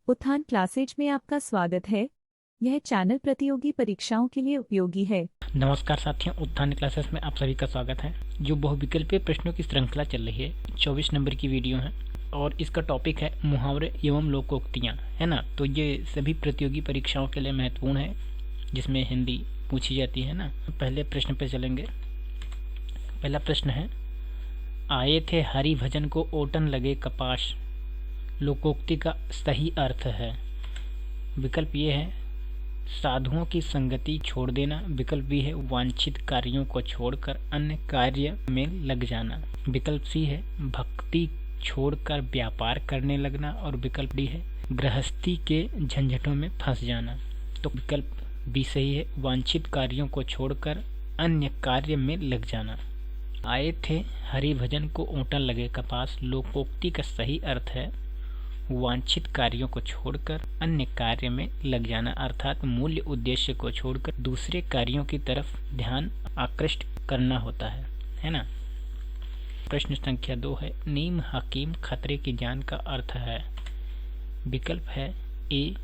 उत्थान क्लासेज में आपका स्वागत है। यह चैनल प्रतियोगी परीक्षाओं के लिए उपयोगी है। नमस्कार साथियों, उत्थान क्लासेस में आप सभी का स्वागत है। जो बहुविकल्पीय प्रश्नों की श्रृंखला चल रही है, 24 नंबर की वीडियो है और इसका टॉपिक है मुहावरे एवं लोकोक्तियाँ, है ना। तो ये सभी प्रतियोगी परीक्षाओं के लिए महत्वपूर्ण है, जिसमें हिंदी पूछी जाती है ना। पहले प्रश्न पे चलेंगे। पहला प्रश्न है, आए थे हरि भजन को ओटन लगे कपाश, लोकोक्ति का सही अर्थ है। विकल्प ये है साधुओं की संगति छोड़ देना। विकल्प बी है वांछित कार्यों को छोड़कर अन्य कार्य में लग जाना। विकल्प सी है भक्ति छोड़कर व्यापार करने लगना। और विकल्प डी है गृहस्थी के झंझटों में फंस जाना। तो विकल्प बी सही है, वांछित कार्यों को छोड़कर अन्य कार्य में लग जाना। आए थे हरि भजन को ओटन लगे कपास, लोकोक्ति का सही अर्थ है वांछित कार्यों को छोड़कर अन्य कार्य में लग जाना, अर्थात मूल्य उद्देश्य को छोड़कर दूसरे कार्यों की तरफ ध्यान आकृष्ट करना होता है ना। प्रश्न संख्या 2 है, नीम हकीम खतरे की जान का अर्थ है। विकल्प है ए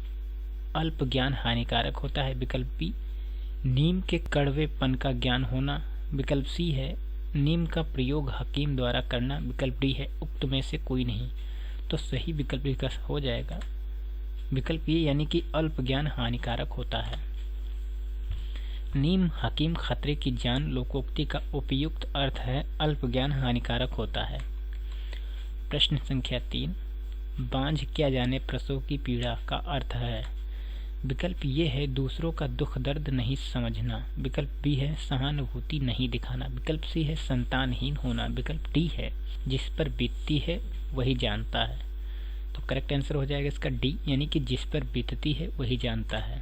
अल्प ज्ञान हानिकारक होता है। विकल्प बी नीम के कड़वेपन का ज्ञान होना। विकल्प सी है नीम का प्रयोग हकीम द्वारा करना। विकल्प डी है उक्त में से कोई नहीं। तो सही विकल्प इसका हो जाएगा विकल्प ये, यानी कि अल्प ज्ञान हानिकारक होता है। नीम हकीम खतरे की जान लोकोक्ति का उपयुक्त अर्थ है अल्प ज्ञान हानिकारक होता है। प्रश्न संख्या 3, बांझ क्या जाने प्रसव की पीड़ा का अर्थ है। विकल्प ये है दूसरों का दुख दर्द नहीं समझना। विकल्प बी है सहानुभूति नहीं दिखाना। विकल्प सी है संतानहीन होना। विकल्प डी है जिस पर बीतती है वही जानता है। तो करेक्ट आंसर हो जाएगा इसका डी, यानी कि जिस पर बीतती है वही जानता है।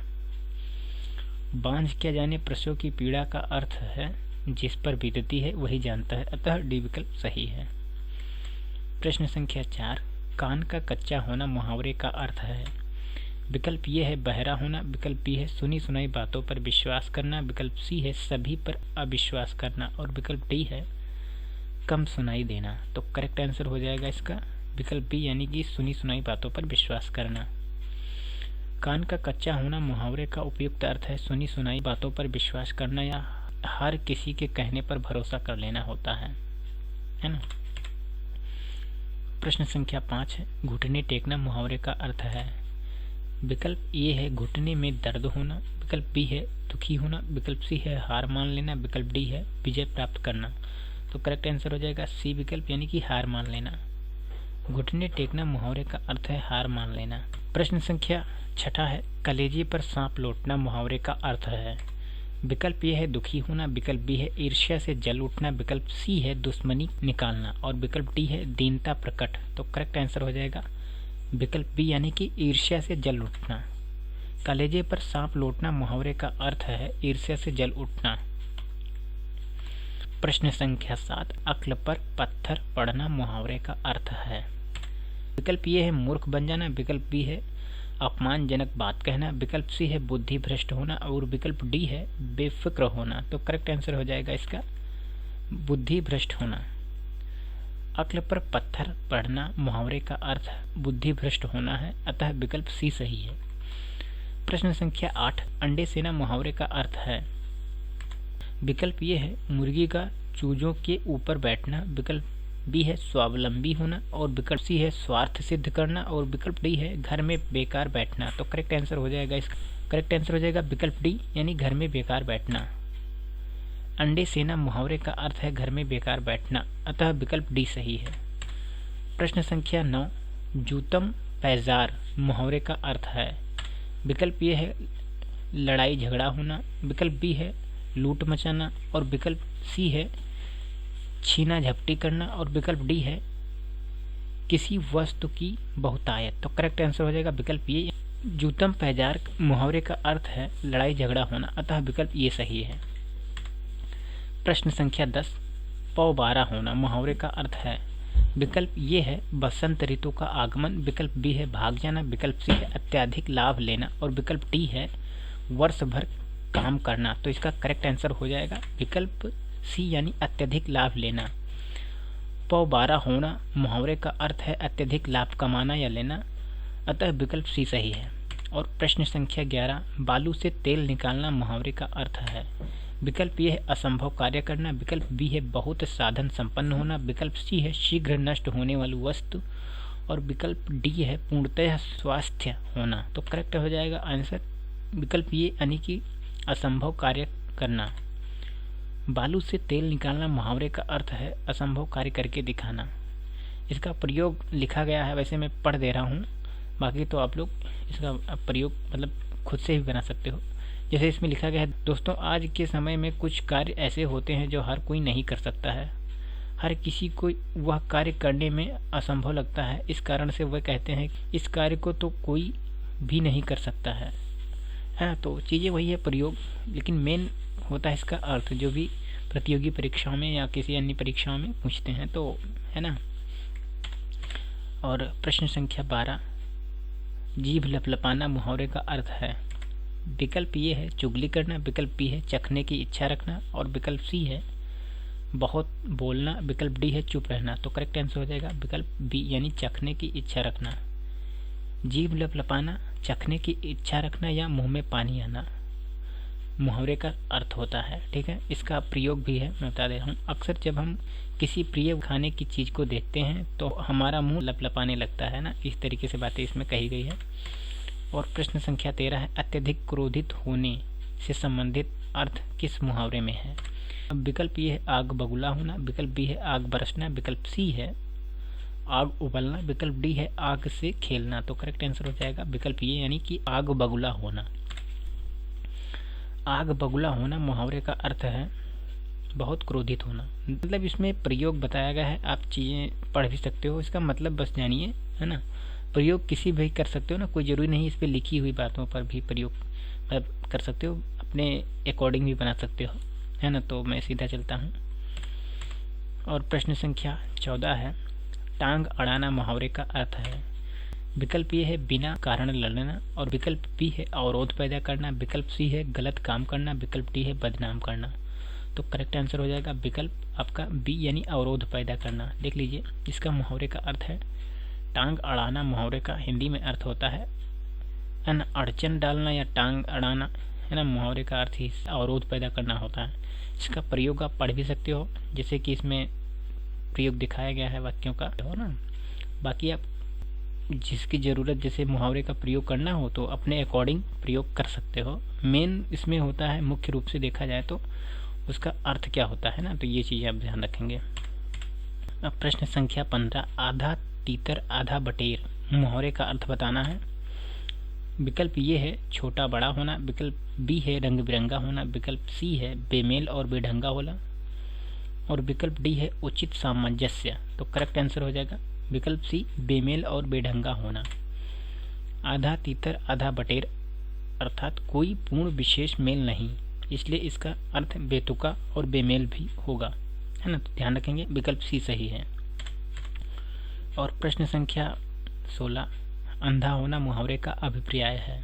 बांझ क्या जाने प्रसव की पीड़ा का अर्थ है जिस पर बीतती है वही जानता है, अतः डी विकल्प सही है। प्रश्न संख्या 4, कान का कच्चा होना मुहावरे का अर्थ है। विकल्प ये है बहरा होना। विकल्प बी है सुनी सुनाई बातों पर विश्वास करना। विकल्प सी है सभी पर अविश्वास करना। और विकल्प डी है कम सुनाई देना। तो करेक्ट आंसर हो जाएगा इसका विकल्प बी, यानी कि सुनी सुनाई बातों पर विश्वास करना। कान का कच्चा होना मुहावरे का उपयुक्त अर्थ है सुनी सुनाई बातों पर विश्वास करना या हर किसी के कहने पर भरोसा कर लेना होता है ना। प्रश्न संख्या 5 है, घुटने टेकना मुहावरे का अर्थ है। विकल्प ए है घुटने में दर्द होना। विकल्प बी है दुखी होना। विकल्प सी है हार मान लेना। विकल्प डी है विजय प्राप्त करना। तो करेक्ट आंसर हो जाएगा सी विकल्प, यानी कि हार मान लेना। घुटने टेकना मुहावरे का अर्थ है हार मान लेना। प्रश्न संख्या 6 है, कलेजे पर सांप लौटना मुहावरे का अर्थ है। विकल्प ये है दुखी होना। विकल्प बी है ईर्ष्या से जल उठना। विकल्प सी है दुश्मनी निकालना। और विकल्प डी है दीनता प्रकट। तो करेक्ट आंसर हो जाएगा विकल्प बी, यानी कि ईर्ष्या से जल उठना। कलेजे पर सांप लौटना मुहावरे का अर्थ है ईर्ष्या से जल उठना। प्रश्न संख्या 7, अक्ल पर पत्थर पड़ना मुहावरे का अर्थ है। विकल्प ये है मूर्ख बन जाना। विकल्प बी है अपमानजनक बात कहना। विकल्प सी है बुद्धि भ्रष्ट होना। और विकल्प डी है बेफिक्र होना। तो करेक्ट आंसर हो जाएगा इसका बुद्धि भ्रष्ट होना। अक्ल पर पत्थर पड़ना मुहावरे का अर्थ बुद्धि भ्रष्ट होना है, अतः विकल्प सी सही है। प्रश्न संख्या 8, अंडे सेना मुहावरे का अर्थ है। विकल्प ये है मुर्गी का चूजों के ऊपर बैठना। विकल्प बी है स्वावलंबी होना। और विकल्प सी है स्वार्थ सिद्ध करना। और विकल्प डी है घर में बेकार बैठना। तो करेक्ट आंसर हो जाएगा इसका करेक्ट आंसर हो जाएगा विकल्प डी, यानी घर में बेकार बैठना। अंडे सेना मुहावरे का अर्थ है घर में बेकार बैठना, अतः विकल्प डी सही है। प्रश्न संख्या 9, जूतम पैजार मुहावरे का अर्थ है। विकल्प ये है लड़ाई झगड़ा होना। विकल्प बी है लूट मचाना। और विकल्प सी है छीना झपटी करना। और विकल्प डी है किसी वस्तु की बहुतायत। तो करेक्ट आंसर हो जाएगा विकल्प ये, जूतम पैजार मुहावरे का अर्थ है लड़ाई झगड़ा होना, अतः विकल्प ये सही है। प्रश्न संख्या 10, पौबारा होना मुहावरे का अर्थ है। विकल्प ये है बसंत ऋतु का आगमन। विकल्प बी है भाग जाना। विकल्प सी है अत्यधिक लाभ लेना। और विकल्प डी है वर्ष भर काम करना। तो इसका करेक्ट आंसर हो जाएगा विकल्प सी, यानी अत्यधिक लाभ लेना। पौबारा होना मुहावरे का अर्थ है अत्यधिक लाभ कमाना या लेना। अतः विकल्प सी सही है। और प्रश्न संख्या 11, बालू से तेल निकालना मुहावरे का अर्थ है। विकल्प ए है असंभव कार्य करना, विकल्प बी है बहुत साधन संपन्न होना, विकल्प सी है शीघ्र नष्ट होने वाली वस्तु, और विकल्प डी है पूर्णतः स्वास्थ्य होना। तो करेक्ट हो जाएगा आंसर विकल्प ए यानी कि असंभव कार्य करना। बालू से तेल निकालना मुहावरे का अर्थ है असंभव कार्य करके दिखाना। इसका प्रयोग लिखा गया है, वैसे मैं पढ़ दे रहा हूँ, बाकी तो आप लोग इसका प्रयोग मतलब खुद से भी बना सकते हो। जैसे इसमें लिखा गया है, दोस्तों आज के समय में कुछ कार्य ऐसे होते हैं जो हर कोई नहीं कर सकता है। हर किसी को वह कार्य करने में असंभव लगता है, इस कारण से वह कहते हैं इस कार्य को तो कोई भी नहीं कर सकता है। हाँ, तो चीज़ें वही है प्रयोग, लेकिन मेन होता है इसका अर्थ, जो भी प्रतियोगी परीक्षाओं में या किसी अन्य परीक्षाओं में पूछते हैं, तो है ना। और प्रश्न संख्या 12, जीभ लपलपाना मुहावरे का अर्थ है। विकल्प ये है चुगली करना, विकल्प बी है चखने की इच्छा रखना, और विकल्प सी है बहुत बोलना, विकल्प डी है चुप रहना। तो करेक्ट आंसर हो जाएगा विकल्प बी यानी चखने की इच्छा रखना। जीभ लपलपाना, चखने की इच्छा रखना या मुंह में पानी आना मुहावरे का अर्थ होता है। ठीक है, इसका प्रयोग भी है, मैं बता दे रहा हूँ। अक्सर जब हम किसी प्रिय खाने की चीज़ को देखते हैं तो हमारा मुंह लपलपाने लगता है ना, इस तरीके से बातें इसमें कही गई है। और प्रश्न संख्या 13 है अत्यधिक क्रोधित होने से संबंधित अर्थ किस मुहावरे में है। अब विकल्प ये है आग बगुला होना, विकल्प बी है आग बरसना, विकल्प सी है आग उबलना, विकल्प डी है आग से खेलना। तो करेक्ट आंसर हो जाएगा विकल्प ये यानी कि आग बगुला होना। आग बगुला होना मुहावरे का अर्थ है बहुत क्रोधित होना। मतलब इसमें प्रयोग बताया गया है, आप चीज़ें पढ़ भी सकते हो, इसका मतलब बस जानिए, है ना। प्रयोग किसी भी कर सकते हो ना, कोई ज़रूरी नहीं इस पर लिखी हुई बातों पर भी प्रयोग कर सकते हो, अपने अकॉर्डिंग भी बना सकते हो, है ना। तो मैं सीधा चलता हूँ। और प्रश्न संख्या 14 है टांग अड़ाना मुहावरे का अर्थ है। विकल्प ये है बिना कारण लड़ना, और विकल्प बी है अवरोध पैदा करना, विकल्प सी है गलत काम करना, विकल्प डी है बदनाम करना। तो करेक्ट आंसर हो जाएगा विकल्प आपका बी यानी अवरोध पैदा करना। देख लीजिए, इसका मुहावरे का अर्थ है टांग अड़ाना। मुहावरे का हिंदी में अर्थ होता है ना अड़चन डालना या टांग अड़ाना, है ना। मुहावरे का अर्थ ही अवरोध पैदा करना होता है। इसका प्रयोग आप पढ़ भी सकते हो, जैसे कि इसमें प्रयोग दिखाया गया है वाक्यों का, हो ना। बाकी आप जिसकी ज़रूरत जैसे मुहावरे का प्रयोग करना हो तो अपने अकॉर्डिंग प्रयोग कर सकते हो। मेन इसमें होता है मुख्य रूप से देखा जाए तो उसका अर्थ क्या होता है ना, तो ये चीज़ें आप ध्यान रखेंगे। अब प्रश्न संख्या 15 आधा तीतर आधा बटेर मुहावरे का अर्थ बताना है। विकल्प ये है छोटा बड़ा होना, विकल्प बी है रंग बिरंगा होना, विकल्प सी है बेमेल और बेढंगा होना, और विकल्प डी है उचित सामंजस्य। तो करेक्ट आंसर हो जाएगा विकल्प सी बेमेल और बेढंगा होना। आधा तीतर आधा बटेर अर्थात कोई पूर्ण विशेष मेल नहीं, इसलिए इसका अर्थ बेतुका और बेमेल भी होगा, है ना। तो ध्यान रखेंगे विकल्प सी सही है। और प्रश्न संख्या 16 अंधा होना मुहावरे का अभिप्राय है।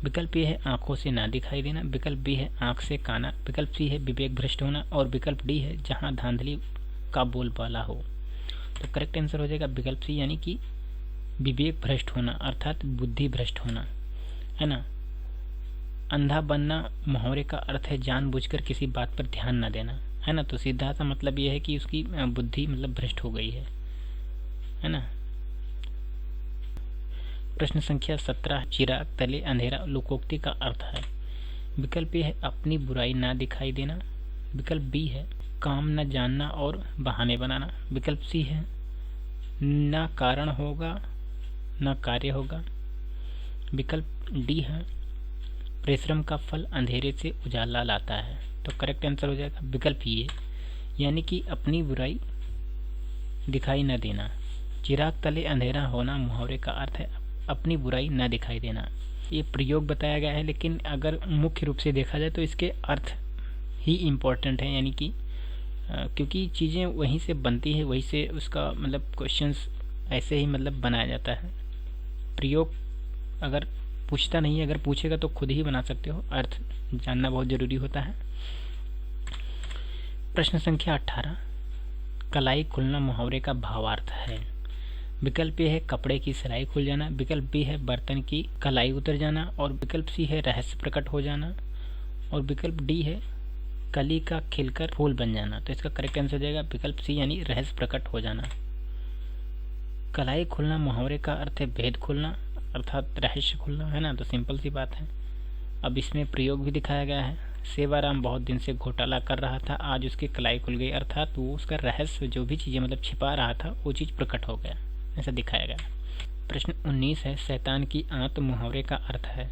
विकल्प ए है आंखों से ना दिखाई देना, विकल्प बी है आंख से काना, विकल्प सी है विवेक भ्रष्ट होना, और विकल्प डी है जहां धांधली का बोलबाला हो। तो करेक्ट आंसर हो जाएगा विकल्प सी यानी कि विवेक भ्रष्ट होना अर्थात बुद्धि भ्रष्ट होना, है ना। अंधा बनना मुहावरे का अर्थ है जानबूझकर किसी बात पर ध्यान न देना, है ना। तो सीधा सा मतलब यह है कि उसकी बुद्धि मतलब भ्रष्ट हो गई है ना। प्रश्न संख्या 17 चिराग तले अंधेरा लोकोक्ति का अर्थ है। विकल्प ए है अपनी बुराई ना दिखाई देना, विकल्प बी है काम न जानना और बहाने बनाना, विकल्प सी है ना कारण होगा ना कार्य होगा, विकल्प डी है परिश्रम का फल अंधेरे से उजाला लाता है। तो करेक्ट आंसर हो जाएगा विकल्प ये यानी कि अपनी बुराई दिखाई न देना। चिराग तले अंधेरा होना मुहावरे का अर्थ है अपनी बुराई न दिखाई देना। ये प्रयोग बताया गया है, लेकिन अगर मुख्य रूप से देखा जाए तो इसके अर्थ ही इम्पोर्टेंट है, यानी कि क्योंकि चीज़ें वहीं से बनती है, वहीं से उसका मतलब क्वेश्चंस ऐसे ही मतलब बनाया जाता है। प्रयोग अगर पूछता नहीं है, अगर पूछेगा तो खुद ही बना सकते हो, अर्थ जानना बहुत ज़रूरी होता है। प्रश्न संख्या 18 कलाई खुलना मुहावरे का भावार्थ है। विकल्प ए है कपड़े की सिलाई खुल जाना, विकल्प बी है बर्तन की कलाई उतर जाना, और विकल्प सी है रहस्य प्रकट हो जाना, और विकल्प डी है कली का खिलकर फूल बन जाना। तो इसका करेक्ट आंसर हो जाएगा विकल्प सी यानी रहस्य प्रकट हो जाना। कलाई खुलना मुहावरे का अर्थ है भेद खुलना अर्थात रहस्य खुलना, है ना। तो सिंपल सी बात है। अब इसमें प्रयोग भी दिखाया गया है। सेवाराम बहुत दिन से घोटाला कर रहा था, आज उसकी कलाई खुल गई, अर्थात वो उसका रहस्य जो भी चीजें मतलब छिपा रहा था वो चीज प्रकट हो गया, ऐसा दिखाया गया। प्रश्न 19 है शैतान की आंत मुहावरे का अर्थ है।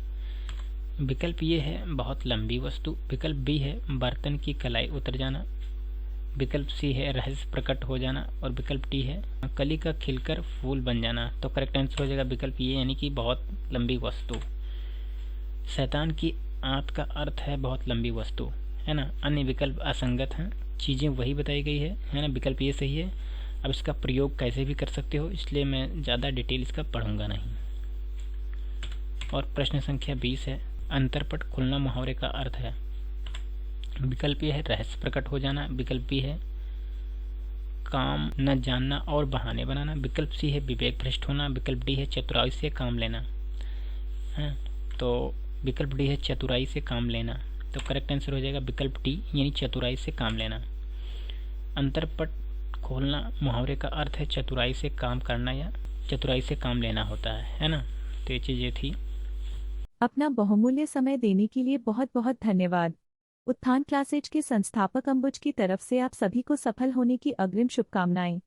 विकल्प ये है बहुत लंबी वस्तु, विकल्प बी है बर्तन की कलाई उतर जाना, विकल्प सी है रहस्य प्रकट हो जाना, और विकल्प डी है कली का खिलकर फूल बन जाना। तो करेक्ट आंसर हो जाएगा विकल्प ये यानी कि बहुत लंबी वस्तु। शैतान की आंत का अर्थ है बहुत लंबी वस्तु, है ना। अन्य विकल्प असंगत हैं, चीजें वही बताई गई है ना। विकल्प ये सही है। अब इसका प्रयोग कैसे भी कर सकते हो, इसलिए मैं ज़्यादा डिटेल इसका पढ़ूंगा नहीं। और प्रश्न संख्या 20 है अंतरपट खुलना मुहावरे का अर्थ है। विकल्प ये है रहस्य प्रकट हो जाना, विकल्प बी है काम न जानना और बहाने बनाना, विकल्प सी है विवेक भ्रष्ट होना, विकल्प डी है चतुराई से काम लेना। है तो विकल्प डी है चतुराई से काम लेना। तो करेक्ट आंसर हो जाएगा विकल्प डी यानी चतुराई से काम लेना। अंतरपट खोलना मुहावरे का अर्थ है चतुराई से काम करना या चतुराई से काम लेना होता है ना। तो ये चीज़ ये थी। अपना बहुमूल्य समय देने के लिए बहुत बहुत धन्यवाद। उत्थान क्लासेज के संस्थापक अंबुज की तरफ से आप सभी को सफल होने की अग्रिम शुभकामनाएं।